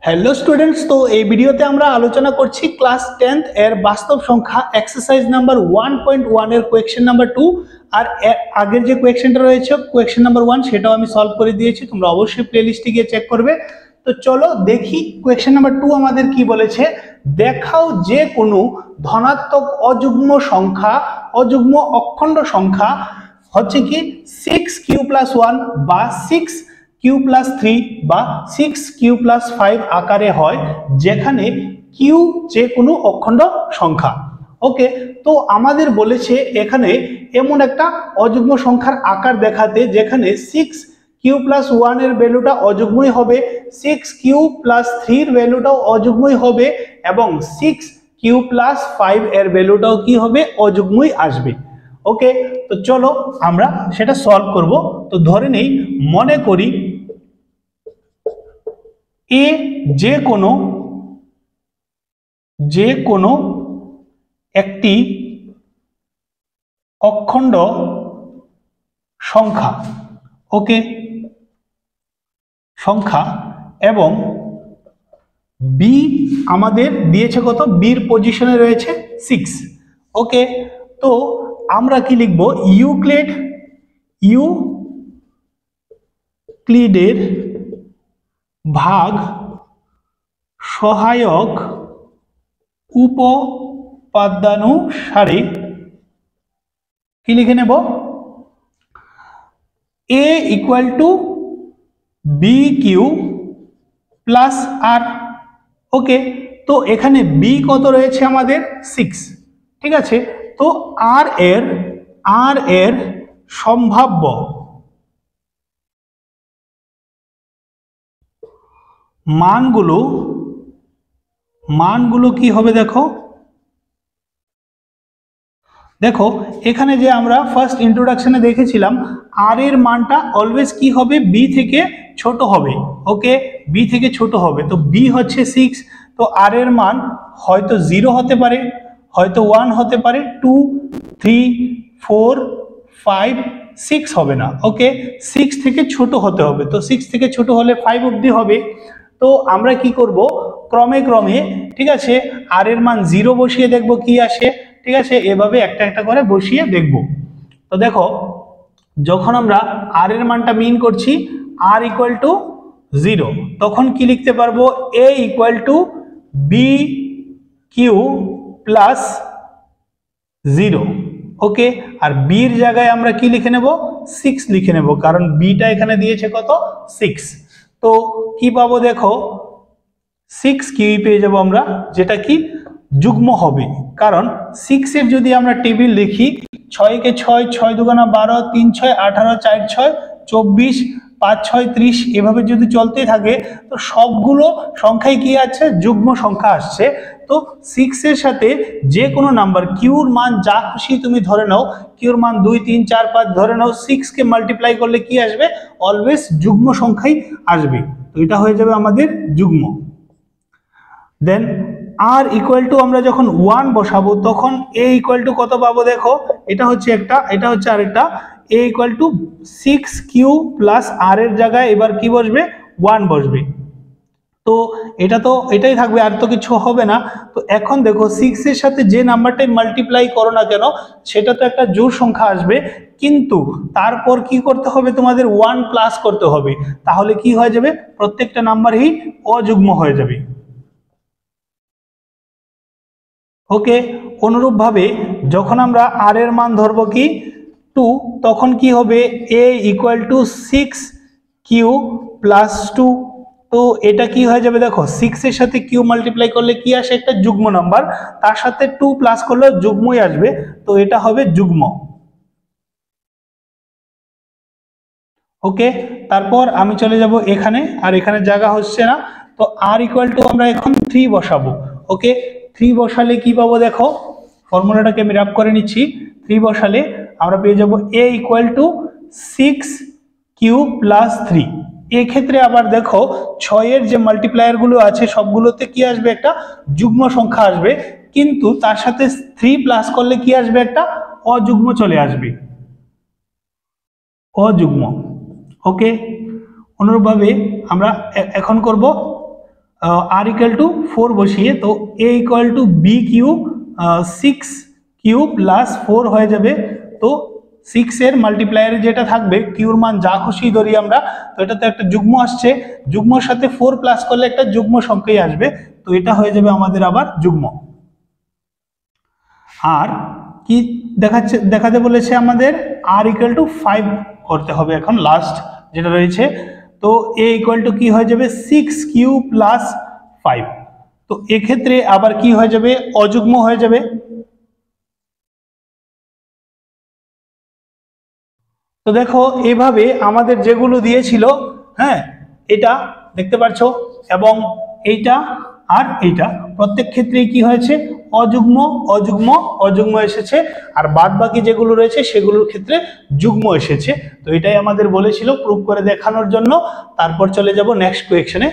Hello students, तो এই ভিডিওতে আমরা আলোচনা করছি ক্লাস 10th এর বাস্তব সংখ্যা এক্সারসাইজ নাম্বার 1.1 এর কোয়েশ্চেন নাম্বার 2 আর আগের যে কোয়েশ্চেনটা রয়েছে কোয়েশ্চেন নাম্বার 1 সেটাও আমি সলভ করে দিয়েছি। তোমরা অবশ্যই প্লেলিস্টে গিয়ে চেক করবে। তো চলো দেখি কোয়েশ্চেন নাম্বার 2 আমাদের কি বলেছে। দেখাও যে কোনো ধনাত্মক অযুগ্ম সংখ্যা অযুগ্ম অখণ্ড সংখ্যা হচ্ছে কি 6q + 1 বা 6q + 3 বা 6q + 5 আকারে হয়, যেখানে q যে কোনো অখণ্ড সংখ্যা। ওকে, তো আমাদের বলেছে এখানে এমন একটা অযুগ্ম সংখ্যার আকার দেখাতে যেখানে 6q + 1 এর ভ্যালুটা অযুগ্মই হবে, 6q + 3 এর ভ্যালুটাও অযুগ্মই হবে এবং 6q + 5 এর ভ্যালুটাও কি হবে, অযুগ্মই আসবে। ওকে, তো চলো আমরা সেটা সলভ করব। তো ধরে নেই, মনে করি এ যে কোনো একটি অখণ্ড সংখ্যা, ওকে সংখ্যা, এবং বি আমাদের দিয়েছে কত, বির পজিশনে রয়েছে 6। ওকে, তো আমরা কি লিখব, ইউক্লিডের ভাগ সহায়ক উপপাদ্যানুসারে কি লিখে নেব, a = bq + r। ওকে, তো এখানে b কত রয়েছে আমাদের 6, ঠিক আছে। তো r এর সম্ভাব্য মানগুলো কি হবে, দেখো এখানে যে আমরা ফার্স্ট ইন্ট্রোডাকশনে দেখেছিলাম আর এর মানটা অলওয়েজ কি হবে, বি থেকে ছোট হবে। ওকে, বি থেকে ছোট হবে, তো বি হচ্ছে 6, তো আর এর মান হয়তো 0 হতে পারে, হয়তো 1 হতে পারে, 2, 3, 4, 5, 6 হবে না। ওকে, 6 থেকে ছোট হতে হবে, তো 6 থেকে ছোট হলে 5 অবধি হবে। তো আমরা কি করব, ক্রমে ঠিক আছে, আর এর মান 0 বসিয়ে দেখব কি আসে, ঠিক আছে, এভাবে একটা একটা করে বসিয়ে দেখব। তো দেখো, যখন আমরা আর এর মানটা মিন করছি r = 0, তখন কি লিখতে পারবো, a = bq + 0। Okay, R b এর জায়গায় আমরা কি লিখে নেব, 6 লিখে নেব, কারণ bটা এখানে দিয়েছে কত, 6। তো কি পাবো, দেখো 6q পেয়ে যাব আমরা, যেটা কি যুগ্ম হবে, কারণ 6 এর যদি আমরা টেবিল লিখি, 6 কে 6, 6 × 2 = 12, 3 × 6 = 18, 4 × 6 = 24, 5 × 6 = 30, এভাবে যদি চলতেই থাকে তো সবগুলো সংখ্যাই কি আছে, যুগ্ম সংখ্যা আসছে। তো 6 এর সাথে যে কোনো নাম্বার কিউর মান যা খুশি তুমি ধরে নাও, কিউর মান 2, 3, 4, 5 ধরে নাও, 6 কে মাল্টিপ্লাই করলে কি আসবে, অলওয়েজ যুগ্ম সংখ্যাই আসবে। তো এটা হয়ে যাবে আমাদের যুগ্ম। দেন r = আমরা যখন 1 বসাবো তখন a = কত পাবো, দেখো এটা হচ্ছে একটা, এটা হচ্ছে আরেকটা, a = 6q + r এর জায়গায় এবার কি বসবে, 1 বসবে। তো এটাই থাকবে, আর তো কিছু হবে না। তো এখন দেখো 6 এর সাথে যে নাম্বারটাই মাল্টিপ্লাই করো না কেন সেটা তো একটা জোড় সংখ্যা আসবে, কিন্তু তারপর কি করতে হবে, তোমাদের 1 প্লাস করতে হবে, তাহলে কি হয়ে যাবে, প্রত্যেকটা নাম্বারই অযুগ্ম হয়ে যাবে। ওকে, অনুরূপভাবে যখন আমরা r এর মান ধরবো কি 2, তখন কি হবে, a = 6q + 2। তো এটা কি হয়ে যাবে, দেখো 6 এর সাথে q মাল্টিপ্লাই করলে কি আসে, একটা যুগ্ম নাম্বার, তার সাথে 2 প্লাস করলে যুগ্মই আসবে, তো এটা হবে যুগ্ম। ওকে, তারপর আমি চলে যাব এখানে, আর এখানে জায়গা হচ্ছে না, তো r = আমরা এখন 3 বসাবো। ওকে, 3 বসালে কি পাবো, দেখো ফর্মুলাটাকে আমি রাফ করে নিচ্ছি। 3 বসালে আমরা পেয়ে যাব a = 6q + 3। এই ক্ষেত্রে আবার দেখো 6 এর যে মাল্টিপ্লায়ার গুলো আছে সবগুলোতে কি আসবে, একটা যুগ্ম সংখ্যা আসবে, কিন্তু তার সাথে 3 প্লাস করলে কি আসবে, একটা অযুগ্ম চলে আসবে, অযুগ্ম। ওকে, অনুরূপভাবে আমরা এখন করব আর ইকুয়াল টু 4 বসিয়ে, তো a equal to b cube 6 cube plus 4 হয়ে যাবে। তো 6 এর মাল্টিপ্লায়ারে যেটা থাকবে, কিউর মান যা খুশি ধরি আমরা, তো এটা তো একটা যুগ্ম আসছে, যুগ্মর সাথে 4 প্লাস করলে একটা যুগ্ম সংখ্যাই আসবে, তো এটা হয়ে যাবে আমাদের আবার যুগ্ম। আর কি দেখাতে বলেছে আমাদের, আর ইকুয়াল টু 5 করতে হবে এখন লাস্ট যেটা রয়েছে। তো এ ইকুয়াল টু কি হয়ে যাবে 6 কিউব প্লাস 5। তো এক্ষেত্রে আবার কি হয়ে যাবে, অযুগ্ম হয়ে যাবে। তো দেখো এভাবে আমাদের যেগুলো দিয়েছিল, হ্যাঁ এটা দেখতে পাচ্ছ, এবং এইটা আর এইটা প্রত্যেক ক্ষেত্রেই কি হয়েছে, অযুগ্ম অযুগ্ম অযুগ্ম এসেছে, আর বাদ বাকি যেগুলো রয়েছে সেগুলোর ক্ষেত্রে যুগ্ম এসেছে। তো এটাই আমাদের বলেছিল প্রুভ করে দেখানোর জন্য। তারপর চলে যাব নেক্সট কোয়েকশনে।